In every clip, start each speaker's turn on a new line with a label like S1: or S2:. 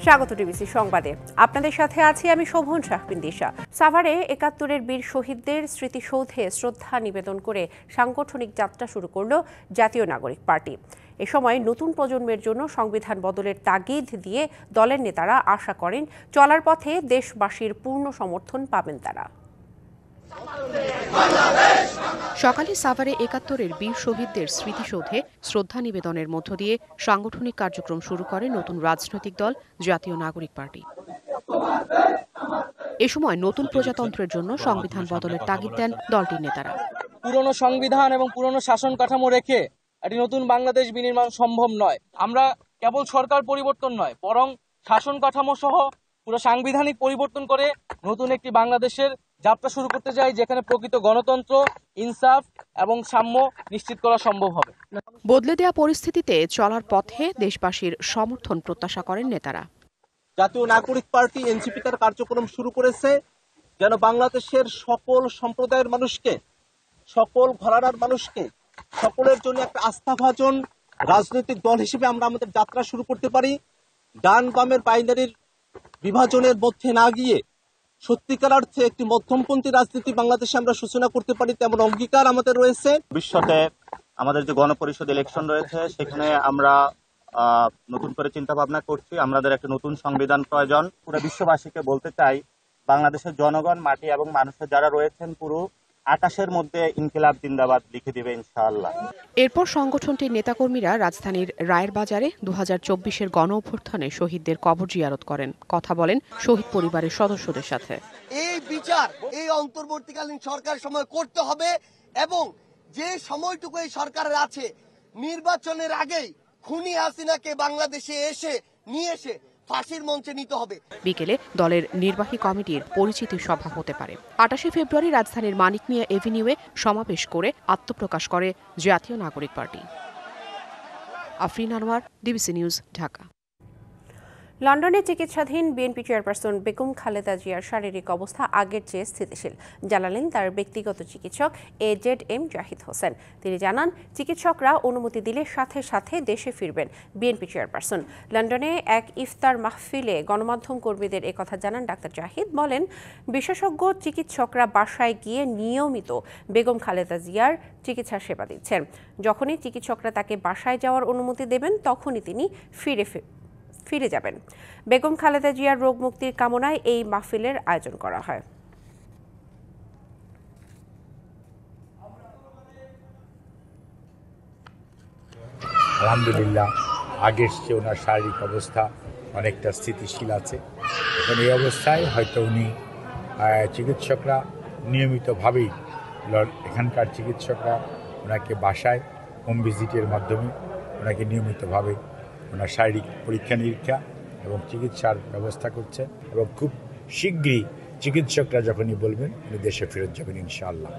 S1: স্বাগত ডিবিসি সংবাদে। আপনাদের সাথে আছি আমি শোভন শাহবিন দিশা। সাভারে ৭১-এর বীর শহীদদের স্মৃতিসৌধে শ্রদ্ধা নিবেদন করে সাংগঠনিক যাত্রা শুরু করল জাতীয় নাগরিক পার্টি। এ সময় নতুন প্রজন্মের জন্য সংবিধান বদলের তাগিদ দিয়ে দলের নেতারা আশা করেন চলার পথে দেশবাসীর পূর্ণ সমর্থন পাবেন তারা।
S2: সকালে সাভারে ৭১-এর বীর শহীদদের স্মৃতিসৌধে শ্রদ্ধা নিবেদনের মধ্য দিয়ে সাংগঠনিক কার্যক্রম শুরু করে নতুন রাজনৈতিক দল জাতীয় নাগরিক পার্টি। এ সময় নতুন প্রজাতন্ত্রের জন্য সংবিধান বদলের তাগিদ দেন দলটির নেতারা।
S3: পুরনো সংবিধান এবং পুরনো শাসন কাঠামো রেখে একটি নতুন বাংলাদেশ বিনির্মাণ সম্ভব নয়। আমরা কেবল সরকার পরিবর্তন নয়, বরং শাসন কাঠামো সহ পুরো সাংবিধানিক পরিবর্তন করে নতুন একটি বাংলাদেশের যাত্রা শুরু করতে চাই, যেখানে প্রকৃত গণতন্ত্র, ইনসাফ এবং সাম্য নিশ্চিত করা সম্ভব হবে।
S2: বদলে দেওয়া পরিস্থিতিতে চলার পথে দেশবাসীর সমর্থন প্রত্যাশা করেন নেতারা।
S4: জাতীয় নাগরিক পার্টি এনসিপি তার কার্যক্রম শুরু করেছে যেন বাংলাদেশের সকল সম্প্রদায়ের মানুষকে, সকল ঘরানার মানুষকে, সকলের জন্য একটা আস্থাভাজন রাজনৈতিক দল হিসেবে আমরা আমাদের যাত্রা শুরু করতে পারি। ডান বামের বাইনারির বিভাজনের মধ্যে না গিয়ে সত্যিকার অর্থে একটি মধ্যমপন্থী রাজনীতি বাংলাদেশে আমরা সূচনা করতে পারি, তেমন অঙ্গীকার আমাদের রয়েছে।
S5: ভবিষ্যতে আমাদের যে গণপরিষদ ইলেকশন রয়েছে, সেখানে আমরা নতুন করে চিন্তা ভাবনা করছি। আমাদের একটা নতুন সংবিধান প্রয়োজন। পুরো বিশ্ববাসীকে বলতে চাই, বাংলাদেশের জনগণ, মাটি এবং মানুষের যারা রয়েছেন, পুরো আকাশের মধ্যে ইনকিলাব জিন্দাবাদ লিখে দিবে ইনশাআল্লাহ।
S2: এরপর সংগঠনটির নেতাকর্মীরা রাজধানীর রায়ের বাজারে ২০২৪-এর গণ অভ্যুত্থানে শহীদদের কবর জিয়ারত করেন, কথা বলেন শহীদ পরিবারের সদস্যদের সাথে।
S6: এই বিচার এই অন্তর্বর্তীকালীন সরকার সময় করতে হবে এবং যে সময়টুকু এই সরকারের আছে, নির্বাচনের আগেই খুনি হাসিনাকে বাংলাদেশে নিয়ে এসে ফাঁসির মঞ্চে নিতে হবে।
S2: বিকেলে দলের নির্বাহী কমিটির পরিচিতি সভা হতে পারে। ২৮শে ফেব্রুয়ারি রাজধানীর মানিক মিয়া এভিনিউয়ে সমাবেশ করে আত্মপ্রকাশ করে জাতীয় নাগরিক party. Afrin Anwar, DBC news, Dhaka.
S1: লন্ডনে চিকিৎসাধীন বিএনপি চেয়ারপারসন বেগম খালেদা জিয়ার শারীরিক অবস্থা আগের চেয়ে স্থিতিশীল জানালেন তার ব্যক্তিগত চিকিৎসক AZM জাহিদ হোসেন। তিনি জানান, চিকিৎসকরা অনুমতি দিলে সাথে সাথে দেশে ফিরবেন বিএনপি চেয়ারপারসন। লন্ডনে এক ইফতার মাহফিলে গণমাধ্যম কর্মীদের একথা জানান ডাক্তার জাহিদ। বলেন, বিশেষজ্ঞ চিকিৎসকরা বাসায় গিয়ে নিয়মিত বেগম খালেদা জিয়ার চিকিৎসা সেবা দিচ্ছেন। যখনই চিকিৎসকরা তাকে বাসায় যাওয়ার অনুমতি দেবেন, তখনই তিনি ফিরে যাবেন। বেগম খালেদা জিয়ার রোগ মুক্তির কামনায় এই মাহফিলের আয়োজন করা হয়।
S7: আলহামদুলিল্লাহ, আগের চেয়ে ওনার শারীরিক অবস্থা অনেকটা স্থিতিশীল আছে। এখন এই অবস্থায় হয়তো উনি চিকিৎসকরা নিয়মিতভাবেই, এখানকার চিকিৎসকরা ওনাকে বাসায় হোম ভিজিটের মাধ্যমে ওনাকে নিয়মিতভাবে ওনার শারীরিক পরীক্ষা নিরীক্ষা এবং চিকিৎসার ব্যবস্থা করছে এবং খুব শীঘ্রই চিকিৎসকরা যখনই বলবেন উনি দেশে ফেরত যাবেন ইনশাআল্লাহ।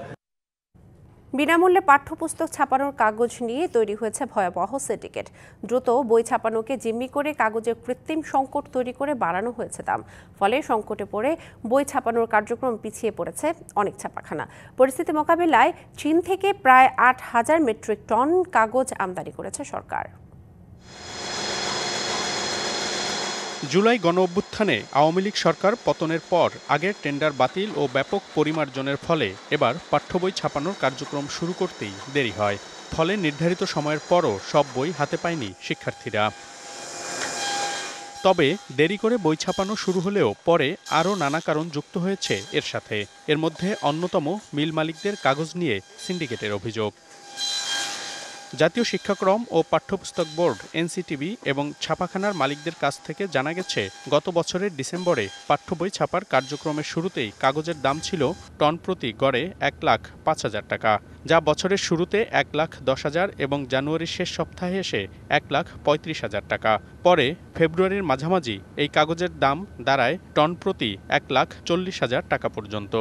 S1: বিনামূল্যে পাঠ্যপুস্তক ছাপানোর কাগজ নিয়ে তৈরি হয়েছে ভয়াবহ সিন্ডিকেট। দ্রুত বই ছাপানোকে জিম্মি করে কাগজের কৃত্রিম সংকট তৈরি করে বাড়ানো হয়েছে দাম। ফলে সংকটে পড়ে বই ছাপানোর কার্যক্রম পিছিয়ে পড়েছে অনেক ছাপাখানা। পরিস্থিতি মোকাবিলায় চীন থেকে প্রায় ৮,০০০ মেট্রিক টন কাগজ আমদানি করেছে সরকার।
S8: জুলাই গণ অভ্যুত্থানে আওয়ামী লীগ সরকার পতনের পর আগের টেন্ডার বাতিল ও ব্যাপক পরিমার্জনের ফলে এবার পাঠ্যবই ছাপানোর কার্যক্রম শুরু করতেই দেরি হয়। ফলে নির্ধারিত সময়ের পরও সব বই হাতে পায়নি শিক্ষার্থীরা। তবে দেরি করে বই ছাপানো শুরু হলেও পরে আরও নানা কারণ যুক্ত হয়েছে এর সাথে। এর মধ্যে অন্যতম মিল মালিকদের কাগজ নিয়ে সিন্ডিকেটের অভিযোগ। জাতীয় শিক্ষাক্রম ও পাঠ্যপুস্তক বোর্ড NCTB এবং ছাপাখানার মালিকদের কাছ থেকে জানা গেছে, গত বছরের ডিসেম্বরে পাঠ্যবই ছাপার কার্যক্রমের শুরুতেই কাগজের দাম ছিল টন প্রতি গড়ে ১,৫,০০০ টাকা, যা বছরের শুরুতে ১,১০,০০০ এবং জানুয়ারির শেষ সপ্তাহে এসে ১,৩৫,০০০ টাকা। পরে ফেব্রুয়ারির মাঝামাঝি এই কাগজের দাম দাঁড়ায় টন প্রতি ১,৪০,০০০ টাকা পর্যন্ত।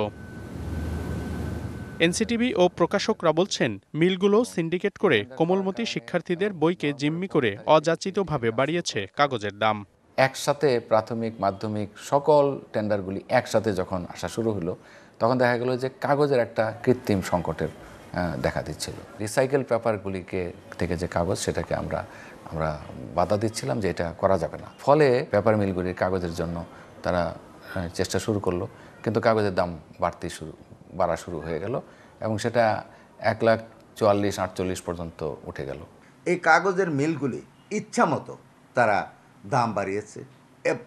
S8: NCTB ও প্রকাশকরা বলছেন, মিলগুলো সিন্ডিকেট করে কোমলমতি শিক্ষার্থীদের বইকে জিম্মি করে অযাচিতভাবে বাড়িয়েছে কাগজের দাম।
S9: একসাথে প্রাথমিক মাধ্যমিক সকল টেন্ডারগুলি একসাথে যখন আসা শুরু হলো, তখন দেখা গেল যে কাগজের একটা কৃত্রিম সংকটের দেখা দিচ্ছিল। রিসাইকেল পেপারগুলিকে থেকে যে কাগজ, সেটাকে আমরা আমরা বাধা দিচ্ছিলাম যে এটা করা যাবে না। ফলে পেপার মিলগুলির কাগজের জন্য তারা চেষ্টা শুরু করলো, কিন্তু কাগজের দাম বাড়া শুরু হয়ে গেল এবং সেটা 1,44,48 পর্যন্ত উঠে গেল।
S10: এই কাগজের মিলগুলি ইচ্ছা মতো তারা দাম বাড়িয়েছে।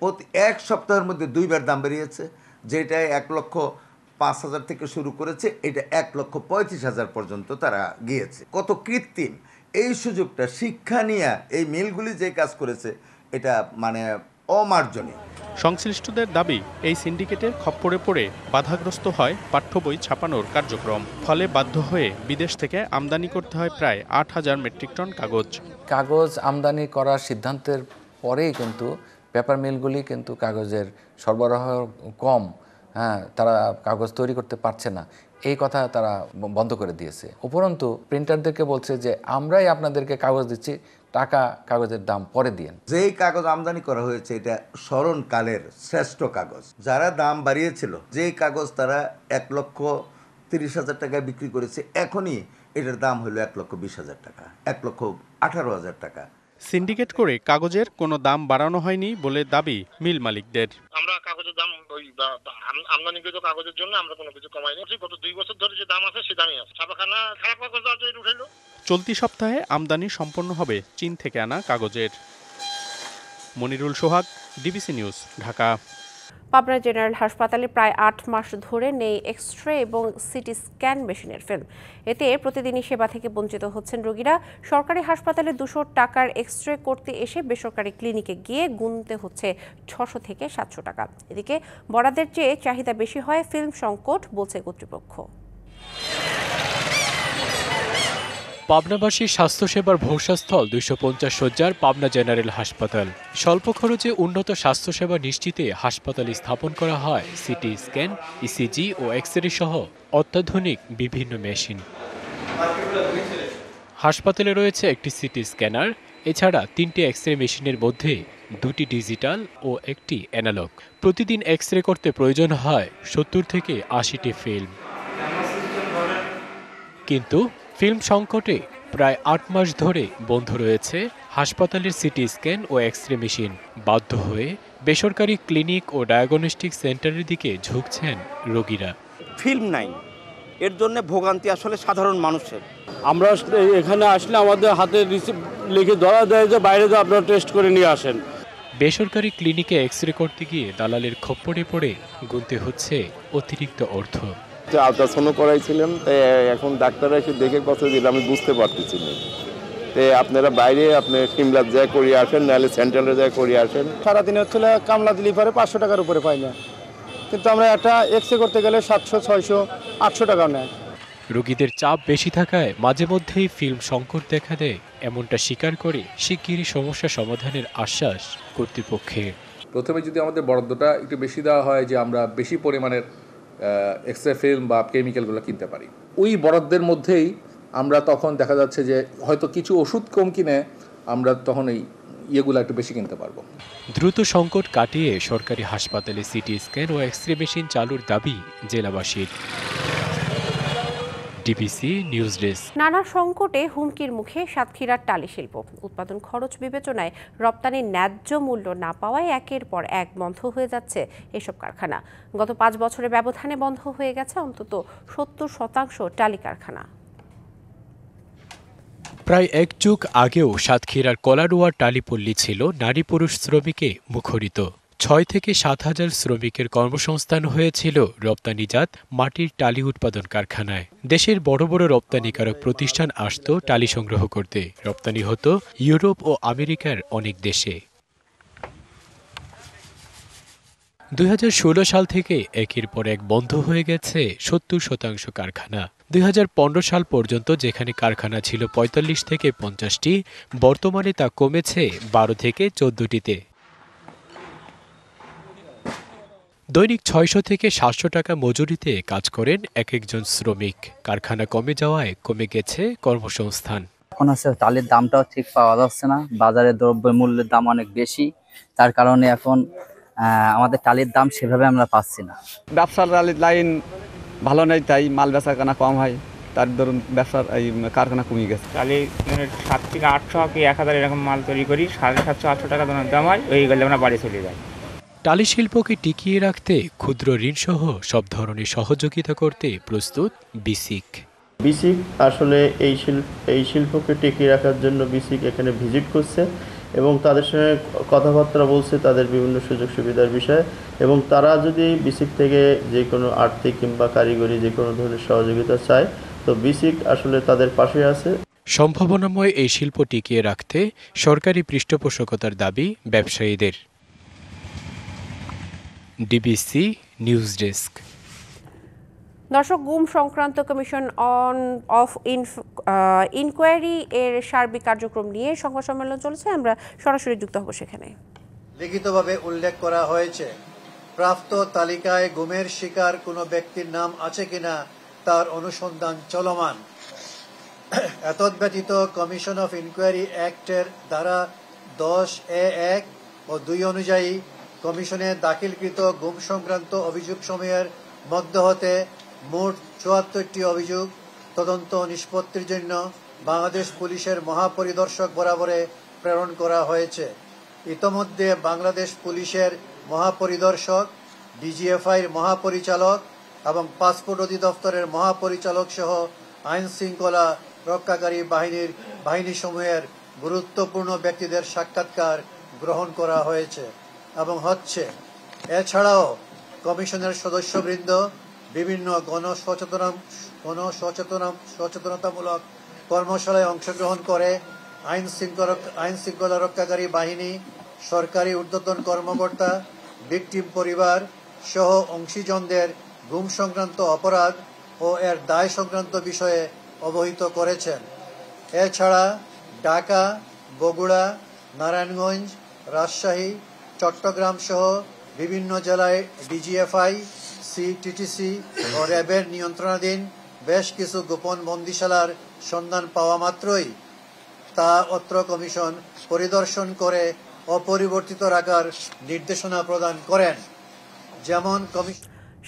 S10: প্রতি এক সপ্তাহের মধ্যে 2বার দাম বাড়িয়েছে, যেটা 1,05,000 থেকে শুরু করেছে, এটা 1,35,000 পর্যন্ত তারা গিয়েছে। কত কৃত্রিম! এই সুযোগটা শিক্ষা নিয়ে এই মিলগুলি যে কাজ করেছে এটা মানে অমার্জনীয়।
S8: সংশ্লিষ্টদের দাবি, এই সিন্ডিকেটের খপ্পরে পড়ে বাধাগ্রস্ত হয় পাঠ্য বই ছাপানোর কার্যক্রম। ফলে বাধ্য হয়ে বিদেশ থেকে আমদানি করতে হয় প্রায় 8,000 মেট্রিক টন কাগজ।
S9: কাগজ আমদানি করার সিদ্ধান্তের পরেই কিন্তু পেপার মিলগুলি কিন্তু কাগজের সরবরাহ কম, তারা কাগজ তৈরি করতে পারছে না, এই কথা তারা বন্ধ করে দিয়েছে। উপরন্তু প্রিন্টারদেরকে বলছে যে আমরাই আপনাদেরকে কাগজ দিচ্ছি, টাকা কাগজের দাম পরে দিয়েন।
S10: যেই কাগজ আমদানি করা হয়েছে এটা স্মরণকালের শ্রেষ্ঠ কাগজ। যারা দাম বাড়িয়েছিল, যেই কাগজ তারা 1,30,000 টাকায় বিক্রি করেছে, এখনই এটার দাম হলো 1,20,000 টাকা, 1,18,000 টাকা।
S8: সিন্ডিকেট করে কাগজের কোনো দাম বাড়ানো হয়নি বলে দাবি মিল মালিকদের।
S11: আমরা কাগজের দাম ওই আমদানিকৃত কাগজের জন্য আমরা কোনো কিছু কমাইনি। গত 2 বছর ধরে যে দাম আছে সে দামই আছে। ছাপাখানা খারাপ কাগজ উঠাইলো।
S8: চলতি সপ্তাহে আমদানি সম্পন্ন হবে চীন থেকে আনা কাগজের। Monirul Sohag, DBC news, Dhaka.
S1: Pabna general হাসপাতালে প্রায় 8 মাস ধরে নেই এক্স-রে এবং সিটি স্ক্যান মেশিনের ফিল্ম। এতে প্রতিদিনই সেবা থেকে বঞ্চিত হচ্ছেন রোগীরা। সরকারি হাসপাতালে 200 টাকার এক্স-রে করতে এসে বেসরকারি ক্লিনিকে গিয়ে গুনতে হচ্ছে 600 থেকে 700 টাকা। এদিকে বরাদ্দের চেয়ে চাহিদা বেশি হয়, ফিল্ম সংকট বলছে কর্তৃপক্ষ।
S12: পাবনাবাসীর স্বাস্থ্যসেবার ভরসাস্থল 250 শয্যার পাবনা জেনারেল হাসপাতাল। স্বল্প খরচে উন্নত স্বাস্থ্যসেবা নিশ্চিতে হাসপাতালে স্থাপন করা হয় সিটি স্ক্যান, ইসিজি ও এক্স-রে সহ অত্যাধুনিক বিভিন্ন মেশিন। হাসপাতালে রয়েছে একটি সিটি স্ক্যানার, এছাড়া 3টি এক্স-রে মেশিনের মধ্যে 2টি ডিজিটাল ও 1টি অ্যানালগ। প্রতিদিন এক্স-রে করতে প্রয়োজন হয় 70 থেকে 80টি ফিল্ম। কিন্তু ফিল্ম সংকটে প্রায় 8 মাস ধরে বন্ধ রয়েছে হাসপাতালের সিটি স্ক্যান ও এক্স-রে মেশিন। বাধ্য হয়ে বেসরকারি ক্লিনিক ও ডায়াগনস্টিক সেন্টারের দিকে ঝুঁকছেন রোগীরা।
S13: ফিল্ম নাই, এর জন্য ভোগান্তি আসলে সাধারণ মানুষের।
S14: আমরা এখানে আসলে আমাদের হাতে রিসিপ্ট লিখে ধরা দেয় যে বাইরে যে আপনারা টেস্ট করে নিয়ে আসেন।
S12: বেসরকারি ক্লিনিকে এক্স-রে করতে গিয়ে দালালের খপ্পরে পড়ে গুনতে হচ্ছে অতিরিক্ত অর্থ।
S15: আলট্রাসাউন্ড করাইছিলাম, তাই এখন ডাক্তাররা এসে দেখে কথা দিলে আমি বুঝতে পারতেছি না। তাই আপনারা বাইরে আপনি সিমলার যায় করিয়ে আসেন, নাহলে সেন্ট্রালে যায় করিয়ে আসেন।
S14: সারাদিনে হচ্ছে কামলা দিলি পরে 500 টাকার উপরে পাই না, কিন্তু আমরা একটা এক্স-রে করতে গেলে 700, 600, 800 টাকা নেয়।
S12: রোগীদের চাপ বেশি থাকায় মাঝে মধ্যেই ফিল্ম সংকট দেখা দেয়, এমনটা স্বীকার করে শিগগিরই সমস্যা সমাধানের আশ্বাস কর্তৃপক্ষের।
S16: প্রথমে যদি আমাদের বরাদ্দটা একটু বেশি দেওয়া হয়, যে আমরা বেশি পরিমাণের এক্স-রে ফিল্ম বা কেমিক্যালগুলো কিনতে পারি, ওই বরাদ্দের মধ্যেই আমরা তখন দেখা যাচ্ছে যে হয়তো কিছু ওষুধ কম কিনে আমরা তখন এই ইয়েগুলো একটু বেশি কিনতে পারবো।
S12: দ্রুত সংকট কাটিয়ে সরকারি হাসপাতালে সিটি স্ক্যান ও এক্স-রে মেশিন চালুর দাবি জেলাবাসীর। DBC news desk.
S1: নানা সংকটে হুমকির মুখে সাতক্ষীরার টালি শিল্প। উৎপাদন খরচ বিবেচনায় রপ্তানির ন্যায্য মূল্য না পাওয়ায় একের পর এক বন্ধ হয়ে যাচ্ছে এসব কারখানা। গত 5 বছরের ব্যবধানে বন্ধ হয়ে গেছে অন্তত 70% টালি কারখানা।
S12: প্রায় 1 যুগ আগেও সাতক্ষীরার কলারোয়ার টালিপল্লী ছিল নারী পুরুষ শ্রমিকে মুখরিত। 6 থেকে 7 হাজার শ্রমিকের কর্মসংস্থান হয়েছিল রপ্তানিজাত মাটির টালি উৎপাদন কারখানায়। দেশের বড় বড় রপ্তানিকারক প্রতিষ্ঠান আসত টালি সংগ্রহ করতে। রপ্তানি হতো ইউরোপ ও আমেরিকার অনেক দেশে। 2016 সাল থেকে একের পর এক বন্ধ হয়ে গেছে 70% কারখানা। 2015 সাল পর্যন্ত যেখানে কারখানা ছিল 45 থেকে 50টি, বর্তমানে তা কমেছে 12 থেকে 14টিতে। দৈনিক 600 থেকে 700 টাকা মজুরিতে কাজ করেন এক একজন শ্রমিক। কারখানা কমে যাওয়ায় কমে গেছে কর্মসংস্থান।
S17: এখন হচ্ছে টালির দামটাও ঠিক পাওয়া যাচ্ছে না, বাজারে দ্রব্য মূল্যের দাম অনেক বেশি, তার কারণে এখন আমাদের টালির দাম সেভাবে আমরা পাচ্ছি না।
S18: ব্যবসার লাইন ভালো নেই, তাই মাল বেচা কেনা কম হয়, তার ধরুন ব্যবসার এই কারখানা কমে গেছে।
S19: তাহলে 7 থেকে 800 কি 1000 এরকম মাল তৈরি করি, 750-800 টাকা দাম হয়, ওই গেলে আমরা বাড়ি চলে যাই।
S12: টালি শিল্পকে টিকিয়ে রাখতে ক্ষুদ্র ঋণ সহ সব ধরনের সহযোগিতা করতে প্রস্তুত বিসিক।
S20: বিসিক আসলে এই শিল্পকে টিকিয়ে রাখার জন্য বিসিক এখানে ভিজিট করছে এবং তাদের সঙ্গে কথাবার্তা বলছে তাদের বিভিন্ন সুযোগ সুবিধার বিষয়ে, এবং তারা যদি বিসিক থেকে যে কোনো আর্থিক কিংবা কারিগরি যে কোনো ধরনের সহযোগিতা চায়, তো বিসিক আসলে তাদের পাশে আছে।
S12: সম্ভাবনাময় এই শিল্প টিকিয়ে রাখতে সরকারি পৃষ্ঠপোষকতার দাবি ব্যবসায়ীদের। DBC news desk.
S1: দর্শক, গুম সংক্রান্ত কমিশন অফ ইনকোয়ারি এর সার্বিক কার্যক্রম নিয়ে সংবাদ সম্মেলন চলছে, আমরা সরাসরি যুক্ত হব সেখানে।
S21: লিখিতভাবে উল্লেখ করা হয়েছে প্রাপ্ত তালিকায় গুমের শিকার কোনো ব্যক্তির নাম আছে কিনা তার অনুসন্ধান চলমান। এতদ্ব্যতীত কমিশন অফ ইনকোয়ারি অ্যাক্টের ধারা 10(a)(1) ও 2 অনুযায়ী কমিশনে দাখিলকৃত গুম সংক্রান্ত অভিযোগসমূহের মধ্য হতে মোট ৭৪টি অভিযোগ তদন্ত নিষ্পত্তির জন্য বাংলাদেশ পুলিশের মহাপরিদর্শক বরাবরে প্রেরণ করা হয়েছে। ইতোমধ্যে বাংলাদেশ পুলিশের মহাপরিদর্শক, ডিজিএফআইর মহাপরিচালক এবং পাসপোর্ট অধিদপ্তরের মহাপরিচালক সহ আইন শৃঙ্খলা রক্ষাকারী বাহিনীসমূহের গুরুত্বপূর্ণ ব্যক্তিদের সাক্ষাৎকার গ্রহণ করা হয়েছে এবং হচ্ছে। এছাড়াও কমিশনের সদস্যবৃন্দ বিভিন্ন গণসচেতনতামূলক কর্মশালায় অংশগ্রহণ করে আইন শৃঙ্খলা রক্ষাকারী বাহিনী, সরকারি ঊর্ধ্বতন কর্মকর্তা, ভিকটিম পরিবার সহ অংশীজনদের গুম সংক্রান্ত অপরাধ ও এর দায় সংক্রান্ত বিষয়ে অবহিত করেছেন। এছাড়া ঢাকা, বগুড়া, নারায়ণগঞ্জ, রাজশাহী, চট্টগ্রাম সহ বিভিন্ন জেলায় ডিজিএফআই, সিটিটিসি ও র্যাবের নিয়ন্ত্রণাধীন বেশ কিছু গোপন বন্দিশালার সন্ধান পাওয়া মাত্রই তা অত্র কমিশন পরিদর্শন করে অপরিবর্তিত রাখার নির্দেশনা প্রদান করেন। যেমন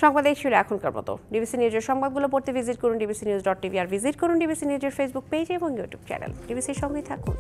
S1: সংবাদ এই ছিল এখনকার মতো। ডিবিসি নিউজের সংবাদগুলো পড়তে ভিজিট করুন dbcnews.tv আর ভিজিট করুন ডিবিসি নিউজের ফেসবুক পেজ এবং ইউটিউব চ্যানেল। ডিবিসির সঙ্গেই থাকুন।